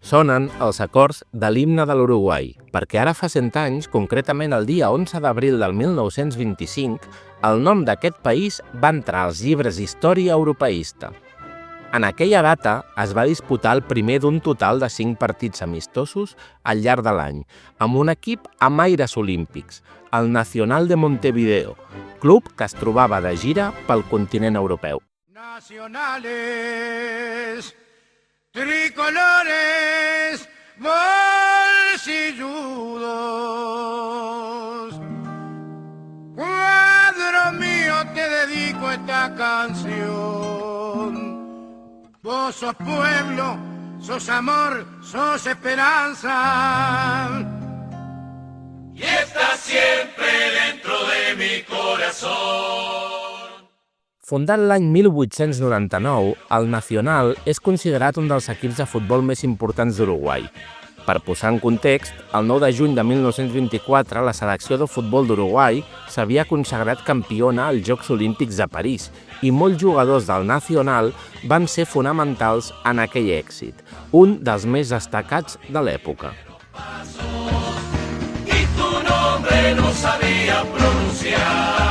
Sonen els acords de l'himne de l'Uruguai, perquè ara fa 100 anys, concretament el dia 11 d'abril del 1925, el nom d'aquest país va entrar als llibres d'història europeista. En aquella data es va disputar el primer d'un total de 5 partits amistosos al llarg de l'any, amb un equip amb aires olímpics, el Nacional de Montevideo, club que es trobava de gira pel continent europeu. Nacionales, tricolores, bolsilludos. Cuadro mío, te dedico esta canción. Vos sos pueblo, sos amor, sos esperanza. Y estás siempre dentro de mi corazón. Fundat l'any 1899, el Nacional és considerat un dels equips de futbol més importants d'Uruguai. Per posar en context, el 9 de juny de 1924 la selecció de futbol d'Uruguai s'havia consagrat campiona als Jocs Olímpics de París i molts jugadors del Nacional van ser fonamentals en aquell èxit, un dels més destacats de l'època. Y tu nombre no sabía pronunciar.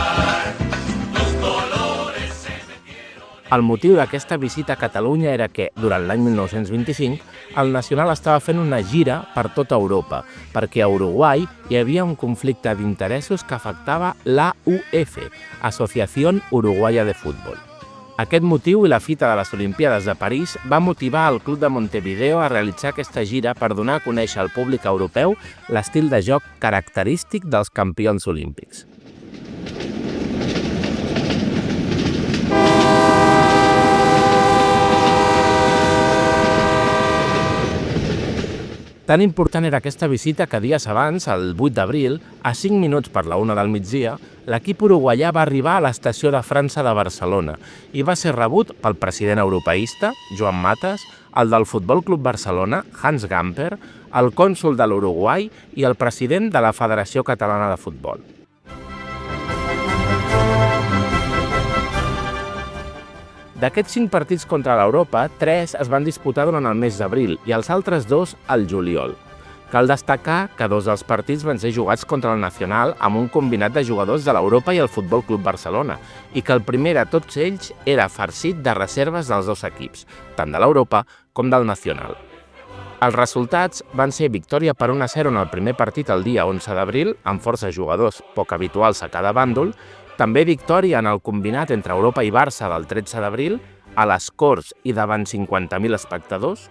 El motiu d'aquesta visita a Catalunya era que, durant l'any 1925, el Nacional estava fent una gira per tota Europa, perquè a Uruguai hi havia un conflicte d'interessos que afectava l'AUF, Asociación Uruguaya de Fútbol. Aquest motiu i la fita de les Olimpíades de París va motivar el Club de Montevideo a realitzar aquesta gira per donar a conèixer al públic europeu l'estil de joc característic dels campions olímpics. Tan important era aquesta visita que dies abans, el 8 d'abril, a 5 minuts per la 1 del migdia, l'equip uruguaià va arribar a l'estació de França de Barcelona i va ser rebut pel president europeista, Joan Matas, el del Futbol Club Barcelona, Hans Gamper, el cònsol de l'Uruguai i el president de la Federació Catalana de Futbol. D'aquests 5 partits contra l'Europa, 3 es van disputar durant el mes d'abril i els altres 2 al juliol. Cal destacar que 2 dels partits van ser jugats contra el Nacional amb un combinat de jugadors de l'Europa i el Futbol Club Barcelona i que el primer de tots ells era farcit de reserves dels 2 equips, tant de l'Europa com del Nacional. Els resultats van ser victòria per 1-0 en el primer partit el dia 11 d'abril, amb força jugadors poc habituals a cada bàndol, també victòria en el combinat entre Europa i Barça del 13 d'abril, a les Corts i davant 50.000 espectadors,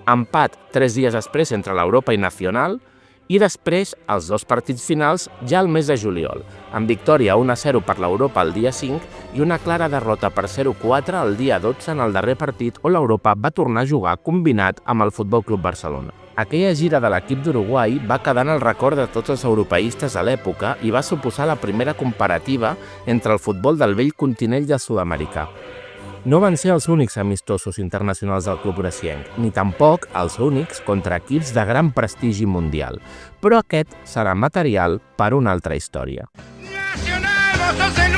empat 3 dies després entre l'Europa i Nacional, i després els 2 partits finals ja al mes de juliol, amb victòria 1-0 per l'Europa el dia 5 i una clara derrota per 0-4 el dia 12 en el darrer partit on l'Europa va tornar a jugar combinat amb el Futbol Club Barcelona. Aquella gira de l'equip d'Uruguai va quedar en el record de tots els europeistes a l'època i va suposar la primera comparativa entre el futbol del vell continent i el sud-americà. No van ser els únics amistosos internacionals del club brasilenc, ni tampoc els únics contra equips de gran prestigi mundial, però aquest serà material per una altra història. Nacional, vos sos el